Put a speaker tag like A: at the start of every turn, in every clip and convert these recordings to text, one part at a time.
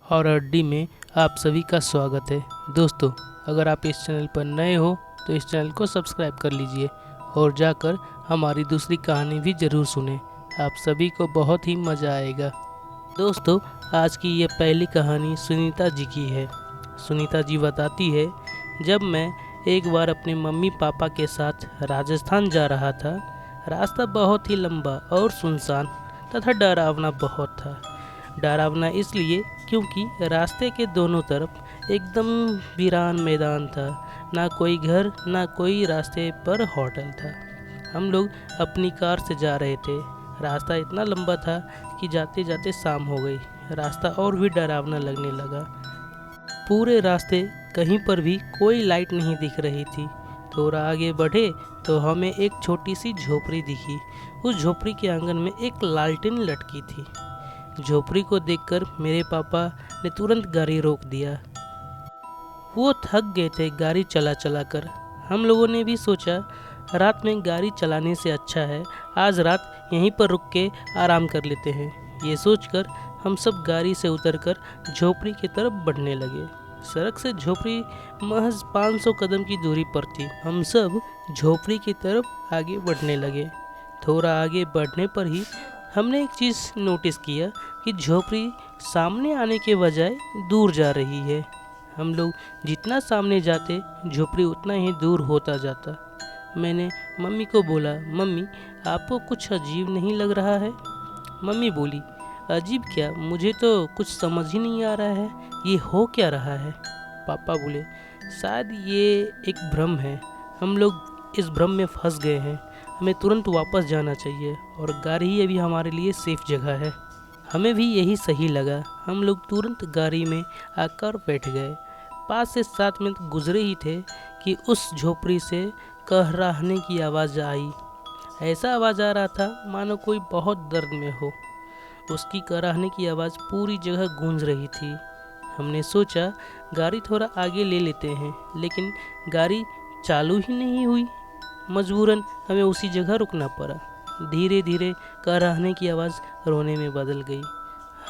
A: और अड्डी में आप सभी का स्वागत है। दोस्तों, अगर आप इस चैनल पर नए हो तो इस चैनल को सब्सक्राइब कर लीजिए और जाकर हमारी दूसरी कहानी भी ज़रूर सुनें। आप सभी को बहुत ही मज़ा आएगा। दोस्तों, आज की ये पहली कहानी सुनीता जी की है। सुनीता जी बताती है, जब मैं एक बार अपने मम्मी पापा के साथ राजस्थान जा रहा था। रास्ता बहुत ही लंबा और सुनसान तथा डरावना बहुत था। डरावना इसलिए क्योंकि रास्ते के दोनों तरफ एकदम वीरान मैदान था। ना कोई घर, ना कोई रास्ते पर होटल था। हम लोग अपनी कार से जा रहे थे। रास्ता इतना लंबा था कि जाते जाते शाम हो गई। रास्ता और भी डरावना लगने लगा। पूरे रास्ते कहीं पर भी कोई लाइट नहीं दिख रही थी। थोड़ा आगे बढ़े तो हमें एक छोटी सी झोपड़ी दिखी। उस झोपड़ी के आंगन में एक लालटेन लटकी थी। झोपड़ी को देखकर मेरे पापा ने तुरंत गाड़ी रोक दिया। वो थक गए थे गाड़ी चला चला कर। हम लोगों ने भी सोचा, रात में गाड़ी चलाने से अच्छा है आज रात यहीं पर रुक के आराम कर लेते हैं। ये सोचकर हम सब गाड़ी से उतरकर झोपड़ी की तरफ बढ़ने लगे। सड़क से झोपड़ी महज 500 कदम की दूरी पर थी। हम सब झोपड़ी की तरफ आगे बढ़ने लगे। थोड़ा आगे बढ़ने पर ही हमने एक चीज़ नोटिस किया कि झोपड़ी सामने आने के बजाय दूर जा रही है। हम लोग जितना सामने जाते झोपड़ी उतना ही दूर होता जाता। मैंने मम्मी को बोला, मम्मी आपको कुछ अजीब नहीं लग रहा है? मम्मी बोली, अजीब क्या, मुझे तो कुछ समझ ही नहीं आ रहा है, ये हो क्या रहा है? पापा बोले, शायद ये एक भ्रम है। हम लोग इस भ्रम में फंस गए हैं। हमें तुरंत वापस जाना चाहिए और गाड़ी ही अभी हमारे लिए सेफ जगह है। हमें भी यही सही लगा। हम लोग तुरंत गाड़ी में आकर बैठ गए। 5 से 7 मिनट गुजरे ही थे कि उस झोपड़ी से कहराहने की आवाज़ आई। ऐसा आवाज़ आ रहा था मानो कोई बहुत दर्द में हो। उसकी कराहने की आवाज़ पूरी जगह गूंज रही थी। हमने सोचा गाड़ी थोड़ा आगे ले लेते हैं, लेकिन गाड़ी चालू ही नहीं हुई। मजबूरन हमें उसी जगह रुकना पड़ा। धीरे धीरे कराहने की आवाज़ रोने में बदल गई।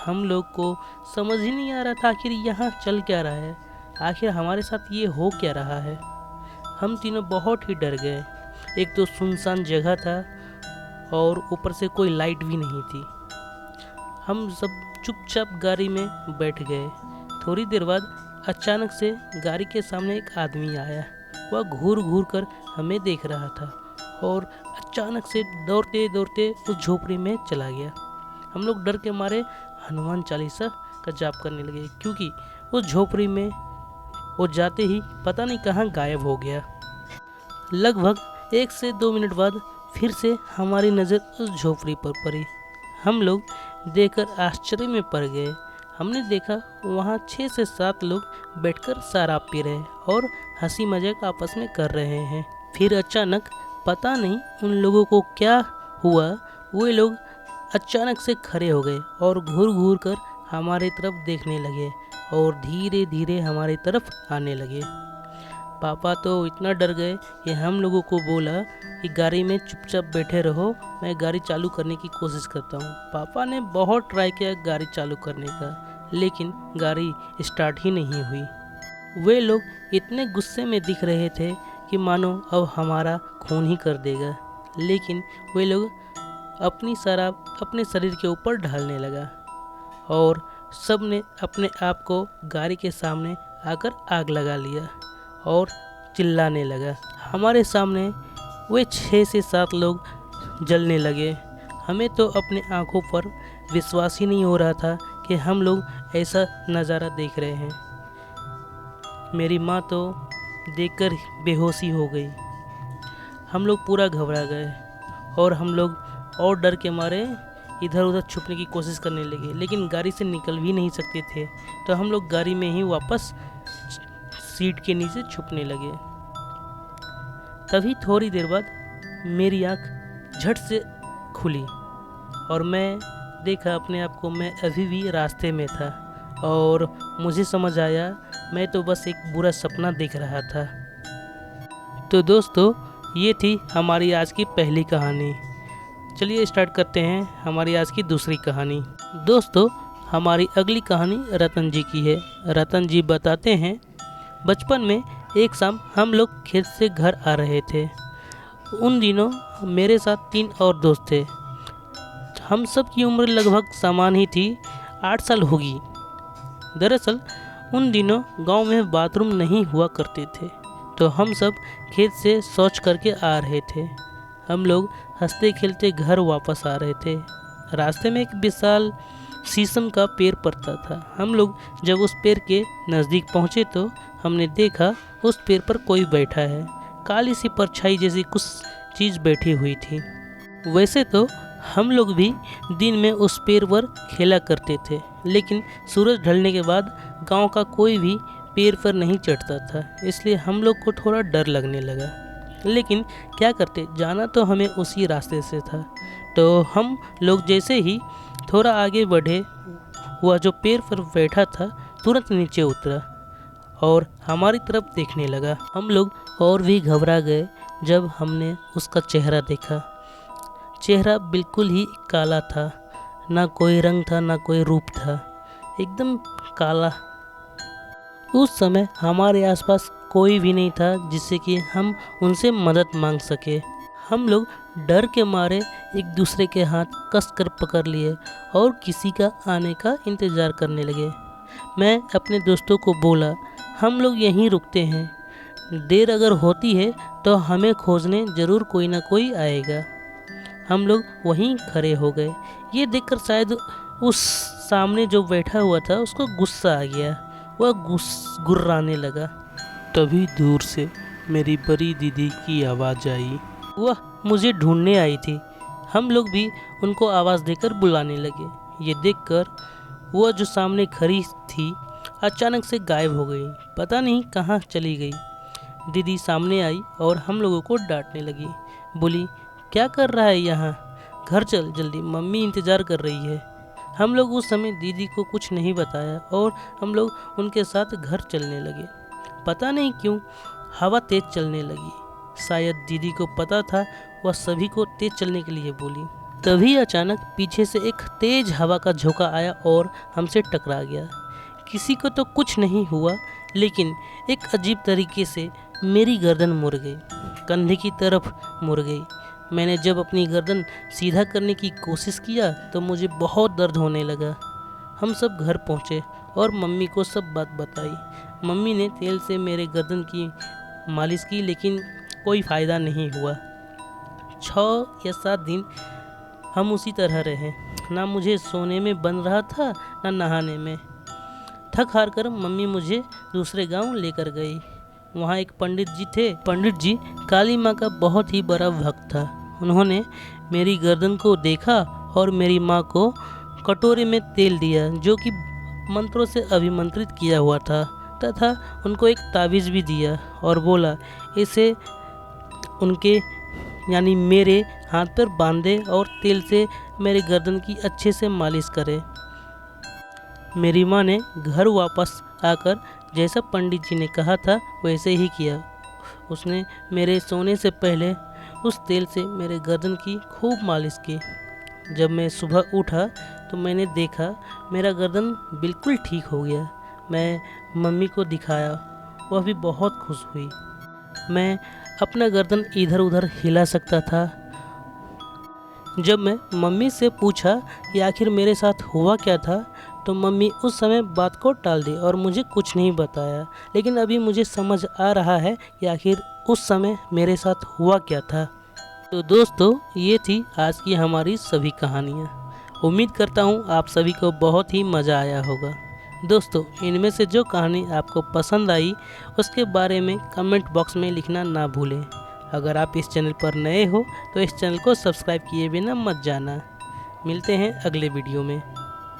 A: हम लोग को समझ ही नहीं आ रहा था आखिर यहाँ चल क्या रहा है, आखिर हमारे साथ ये हो क्या रहा है। हम तीनों बहुत ही डर गए। एक तो सुनसान जगह था और ऊपर से कोई लाइट भी नहीं थी। हम सब चुपचाप गाड़ी में बैठ गए। थोड़ी देर बाद अचानक से गाड़ी के सामने एक आदमी आया। वह घूर घूर कर हमें देख रहा था और अचानक से दौड़ते दौड़ते उस झोपड़ी में चला गया। हम लोग डर के मारे हनुमान चालीसा का जाप करने लगे, क्योंकि उस झोपड़ी में वो जाते ही पता नहीं कहाँ गायब हो गया। लगभग 1 से 2 मिनट बाद फिर से हमारी नज़र उस झोपड़ी पर पड़ी। हम लोग देखकर आश्चर्य में पड़ गए। हमने देखा वहाँ 6 से 7 लोग बैठकर शराब पी रहे और हंसी मजाक आपस में कर रहे हैं। फिर अचानक पता नहीं उन लोगों को क्या हुआ, वे लोग अचानक से खड़े हो गए और घूर घूर कर हमारे तरफ देखने लगे और धीरे धीरे हमारी तरफ आने लगे। पापा तो इतना डर गए कि हम लोगों को बोला कि गाड़ी में चुपचाप बैठे रहो, मैं गाड़ी चालू करने की कोशिश करता हूँ। पापा ने बहुत ट्राई किया गाड़ी चालू करने का, लेकिन गाड़ी स्टार्ट ही नहीं हुई। वे लोग इतने गुस्से में दिख रहे थे कि मानो अब हमारा खून ही कर देगा। लेकिन वे लोग अपनी शराब अपने शरीर के ऊपर ढालने लगा और सब ने अपने आप को गाड़ी के सामने आकर आग लगा लिया और चिल्लाने लगा। हमारे सामने वे 6 से 7 लोग जलने लगे। हमें तो अपने आंखों पर विश्वास ही नहीं हो रहा था कि हम लोग ऐसा नज़ारा देख रहे हैं। मेरी माँ तो देखकर बेहोशी हो गई। हम लोग पूरा घबरा गए और हम लोग और डर के मारे इधर उधर छुपने की कोशिश करने लगे, लेकिन गाड़ी से निकल भी नहीं सकते थे। तो हम लोग गाड़ी में ही वापस सीट के नीचे छुपने लगे। तभी थोड़ी देर बाद मेरी आँख झट से खुली और मैं देखा अपने आप को, मैं अभी भी रास्ते में था और मुझे समझ आया मैं तो बस एक बुरा सपना देख रहा था। तो दोस्तों, ये थी हमारी आज की पहली कहानी। चलिए स्टार्ट करते हैं हमारी आज की दूसरी कहानी। दोस्तों, हमारी अगली कहानी रतन जी की है। रतन जी बताते हैं, बचपन में एक शाम हम लोग खेत से घर आ रहे थे। उन दिनों मेरे साथ 3 और दोस्त थे। हम सब की उम्र लगभग समान ही थी, 8 साल होगी। दरअसल उन दिनों गांव में बाथरूम नहीं हुआ करते थे, तो हम सब खेत से शौच करके आ रहे थे। हम लोग हंसते खेलते घर वापस आ रहे थे। रास्ते में एक विशाल शीशम का पेड़ पड़ता था। हम लोग जब उस पेड़ के नज़दीक पहुँचे तो हमने देखा उस पेड़ पर कोई बैठा है। काली सी परछाई जैसी कुछ चीज़ बैठी हुई थी। वैसे तो हम लोग भी दिन में उस पेड़ पर खेला करते थे, लेकिन सूरज ढलने के बाद गांव का कोई भी पेड़ पर नहीं चढ़ता था, इसलिए हम लोग को थोड़ा डर लगने लगा। लेकिन क्या करते, जाना तो हमें उसी रास्ते से था। तो हम लोग जैसे ही थोड़ा आगे बढ़े, वह जो पेड़ पर बैठा था तुरंत नीचे उतरा और हमारी तरफ देखने लगा। हम लोग और भी घबरा गए जब हमने उसका चेहरा देखा। चेहरा बिल्कुल ही काला था, ना कोई रंग था ना कोई रूप था, एकदम काला। उस समय हमारे आसपास कोई भी नहीं था जिससे कि हम उनसे मदद मांग सके। हम लोग डर के मारे एक दूसरे के हाथ कस कर पकड़ लिए और किसी का आने का इंतज़ार करने लगे। मैं अपने दोस्तों को बोला, हम लोग यहीं रुकते हैं, देर अगर होती है तो हमें खोजने ज़रूर कोई ना कोई आएगा। हम लोग वहीं खड़े हो गए। ये देखकर शायद उस सामने जो बैठा हुआ था उसको गुस्सा आ गया। वह गुर्राने लगा। तभी दूर से मेरी बड़ी दीदी की आवाज़ आई। वह मुझे ढूंढने आई थी। हम लोग भी उनको आवाज़ देकर बुलाने लगे। ये देखकर वह जो सामने खड़ी थी अचानक से गायब हो गई। पता नहीं कहाँ चली गई। दीदी सामने आई और हम लोगों को डांटने लगी। बोली, क्या कर रहा है यहाँ, घर चल जल्दी, मम्मी इंतज़ार कर रही है। हम लोग उस समय दीदी को कुछ नहीं बताया और हम लोग उनके साथ घर चलने लगे। पता नहीं क्यों हवा तेज़ चलने लगी। शायद दीदी को पता था, वह सभी को तेज़ चलने के लिए बोली। तभी अचानक पीछे से एक तेज़ हवा का झोंका आया और हमसे टकरा गया। किसी को तो कुछ नहीं हुआ, लेकिन एक अजीब तरीके से मेरी गर्दन मुड़ गई, कंधे की तरफ मुड़ गई। मैंने जब अपनी गर्दन सीधा करने की कोशिश किया तो मुझे बहुत दर्द होने लगा। हम सब घर पहुँचे और मम्मी को सब बात बताई। मम्मी ने तेल से मेरे गर्दन की मालिश की, लेकिन कोई फ़ायदा नहीं हुआ। 6 या 7 दिन हम उसी तरह रहे। ना मुझे सोने में बन रहा था ना नहाने में। थक हार कर मम्मी मुझे दूसरे गांव लेकर गई। वहाँ एक पंडित जी थे। पंडित जी काली माँ का बहुत ही बड़ा भक्त था। उन्होंने मेरी गर्दन को देखा और मेरी माँ को कटोरे में तेल दिया, जो कि मंत्रों से अभिमंत्रित किया हुआ था, तथा उनको एक ताबीज़ भी दिया और बोला, इसे उनके यानी मेरे हाथ पर बांधे और तेल से मेरे गर्दन की अच्छे से मालिश करे। मेरी माँ ने घर वापस आकर जैसा पंडित जी ने कहा था वैसे ही किया। उसने मेरे सोने से पहले उस तेल से मेरे गर्दन की खूब मालिश की। जब मैं सुबह उठा तो मैंने देखा मेरा गर्दन बिल्कुल ठीक हो गया। मैं मम्मी को दिखाया, वह भी बहुत खुश हुई। मैं अपना गर्दन इधर उधर हिला सकता था। जब मैं मम्मी से पूछा कि आखिर मेरे साथ हुआ क्या था, तो मम्मी उस समय बात को टाल दी और मुझे कुछ नहीं बताया। लेकिन अभी मुझे समझ आ रहा है कि आखिर उस समय मेरे साथ हुआ क्या था। तो दोस्तों, ये थी आज की हमारी सभी कहानियाँ। उम्मीद करता हूँ आप सभी को बहुत ही मज़ा आया होगा। दोस्तों, इनमें से जो कहानी आपको पसंद आई उसके बारे में कमेंट बॉक्स में लिखना ना भूलें। अगर आप इस चैनल पर नए हो तो इस चैनल को सब्सक्राइब किए बिना मत जाना। मिलते हैं अगले वीडियो में।